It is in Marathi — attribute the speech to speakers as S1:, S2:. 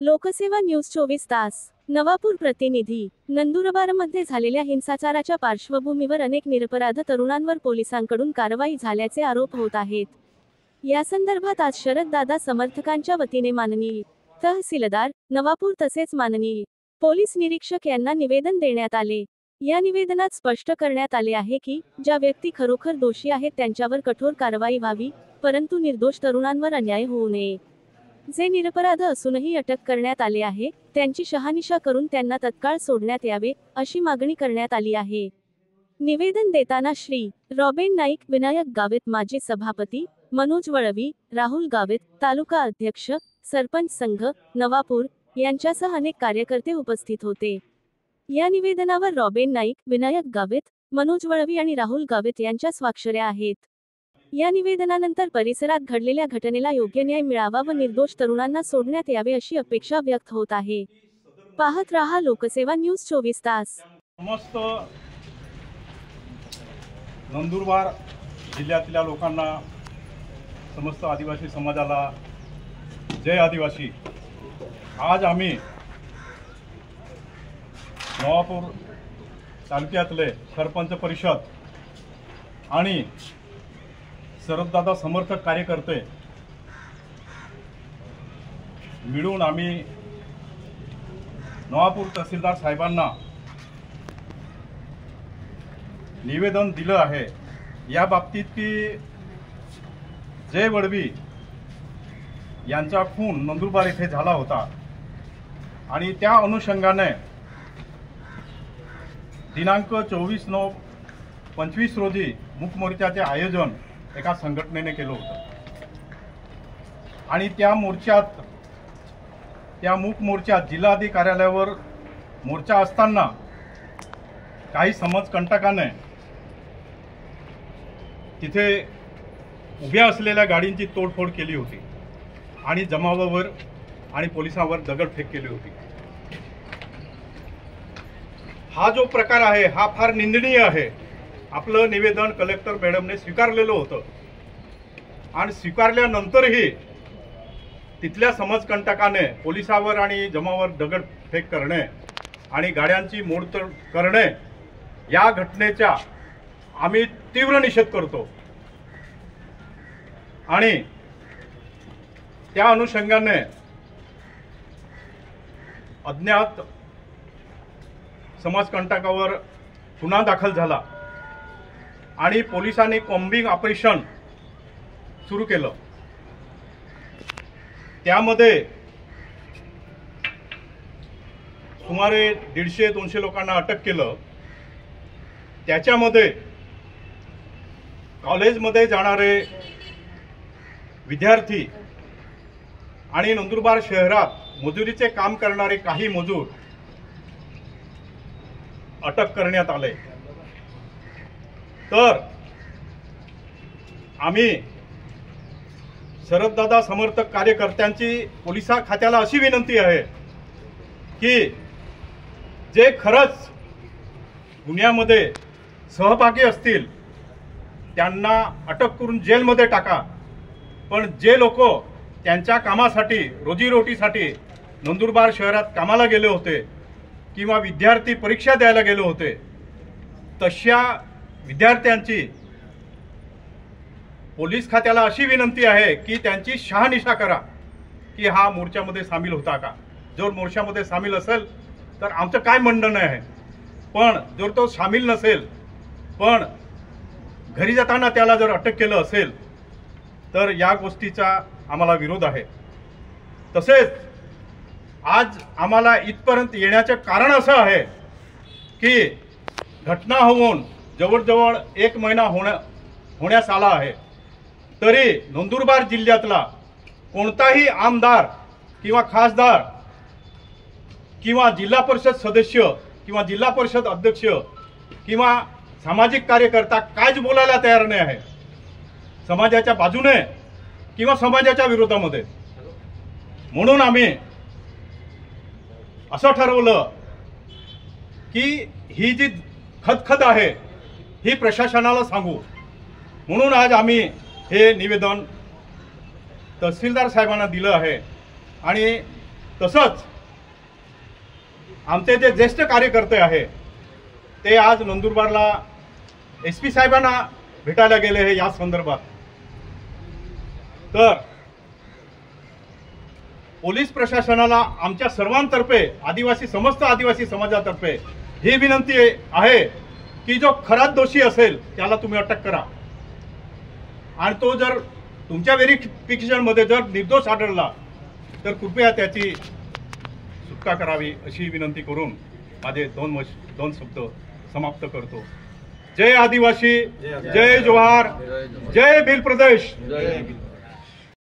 S1: लोकसेवा न्यूज 24 तास नवापूर प्रतिनिधी। नंदुरबारमध्ये झालेल्या हिंसाचाराच्या पार्श्वभूमीवर अनेक निरपराध तरुणांवर पोलिसांकडून कारवाई झाल्याचे आरोप होत आहेत। या संदर्भात आज शरददादा समर्थकांच्या वतीने माननीय तहसीलदार नवापूर तसेच माननीय पोलीस निरीक्षक यांना निवेदन देण्यात आले। या निवेदनात स्पष्ट करण्यात आले आहे की ज्या व्यक्ती खरोखर दोषी आहेत त्यांच्यावर कठोर कारवाई व्हावी, परंतु निर्दोष तरुणांवर अन्याय होऊ नये। जे निरपराध असूनही अटक करण्यात आले आहे त्यांची शहानिशा करून त्यांना तत्काळ सोडण्यात यावे, अशी मागणी करण्यात आली आहे। निवेदन देताना श्री रॉबेन नाईक, विनायक गावित, माजी सभापती मनोज वळवी, राहुल गावित, तालुका अध्यक्ष सरपंच संघ नवापूर यांच्यासह अनेक कार्यकर्ते उपस्थित होते। या निवेदनावर रॉबेन नाईक, विनायक गावित, मनोज वळवी आणि राहुल गावित यांच्या स्वाक्षऱ्या आहेत। या निवेदनानंतर परिसरात घडलेल्या घटनेला योग्य न्याय मिळावा व निर्दोष तरुणांना सोडण्यात यावे अशी अपेक्षा व्यक्त होत आहे। पाहत रहा लोकसेवा न्यूज 24 तास।
S2: समस्त नंदुरबार जिल्ह्यातल्या लोकांना, समस्त आदिवासी समाजाला जय आदिवासी। आज आम्ही नवापूर तालुक्यातले सरपंच परिषद आणि शरददादा समर्थक कार्यकर्ते मिळून आम्ही नवापूर तहसीलदार साहेबांना निवेदन दिलं आहे या बाबतीत की जय वळवी यांचा खून नंदुरबार येथे झाला होता आणि त्या अनुषंगाने दिनांक 24/9/25 रोजी मूक मोर्चाचे आयोजन एका संघटनेने केलं होतं आणि त्या मूक मोर्चात जिल्हाधिकारी कार्यालयावर मोर्चा असताना काही समाजकंटकाने तिथे उभ्या असलेल्या गाडींची तोडफोड केली होती आणि जमावावर आणि पोलिसांवर दगडफेक केली होती। हा जो प्रकार आहे हा फार निंदनीय आहे। आपलं निवेदन कलेक्टर मॅडमने स्वीकारलेलं होतं आणि स्वीकारल्यानंतरही तिथल्या समाजकंटकाने पोलिसावर आणि जमावावर दगडफेक करणे आणि गाड्यांची मोडतोड करणे या घटनेचा आम्ही तीव्र निषेध करतो आणि त्या अनुषंगाने अज्ञात समाजकंटकावर गुन्हा दाखल झाला आणि पोलिसांनी कॉम्बिंग ऑपरेशन सुरू केलं। त्यामध्ये सुमारे 150-200 लोकांना अटक केलं। त्याच्यामध्ये कॉलेजमध्ये जाणारे विद्यार्थी आणि नंदुरबार शहरात मजुरीचे काम करणारे काही मजूर अटक करण्यात आले। तर आम्ही शरददादा समर्थक कार्यकर्त्यांची पोलिसा खात्याला अशी विनंती आहे की जे खरंच गुन्ह्यामध्ये सहभागी असतील त्यांना अटक करून जेलमध्ये टाका, पण जे लोक त्यांच्या कामासाठी रोजीरोटीसाठी नंदुरबार शहरात कामाला गेले होते किंवा विद्यार्थी परीक्षा द्यायला गेले होते तशा विद्यार्थ्यांची पोलीस खात्याला अशी विनंती आहे की त्यांची शहानिशा करा की हा मोर्चामध्ये सामील होता का। जर मोर्चामध्ये सामील असेल तर आमचं काय म्हणणं नाही आहे, पण जर तो सामील नसेल पण घरी जाताना त्याला जर अटक केलं असेल तर या गोष्टीचा आम्हाला विरोध आहे। तसेच आज आम्हाला इथपर्यंत येण्याचे कारण असं आहे की घटना होऊन जवळजवळ 1 महिना होण्यास आला आहे, तरी नंदुरबार जिल्ह्यातला कोणताही आमदार किंवा खासदार किंवा जिल्हा परिषद सदस्य किंवा जिल्हा परिषद अध्यक्ष किंवा सामाजिक कार्यकर्ता काहीच बोलायला तयार नाही आहे समाजाच्या बाजूने किंवा समाजाच्या विरोधामध्ये। म्हणून आम्ही असं ठरवलं की ही जी खदखद आहे ही प्रशासनाला सांगू, म्हणून आज आम्ही हे निवेदन तहसीलदार साहेबांना दिलं आहे आणि तसंच आमचे जे ज्येष्ठ कार्यकर्ते आहे ते आज नंदुरबारला SP साहेबांना भेटायला गेले हे या संदर्भात. तर पोलीस प्रशासनाला आमच्या सर्वांतर्फे समस्त आदिवासी समाजातर्फे ही विनंती आहे की जो खरा दोषी असेल त्याला तुम्ही अटक करा आणि तो जर तुमच्या व्हेरिफिकेशन मध्ये जर निर्दोष आढळला तर कृपया त्याची सुटका करावी अशी विनंती करून माझे दोन शब्द समाप्त करतो. जय आदिवासी, जय जोहार, जय भील प्रदेश.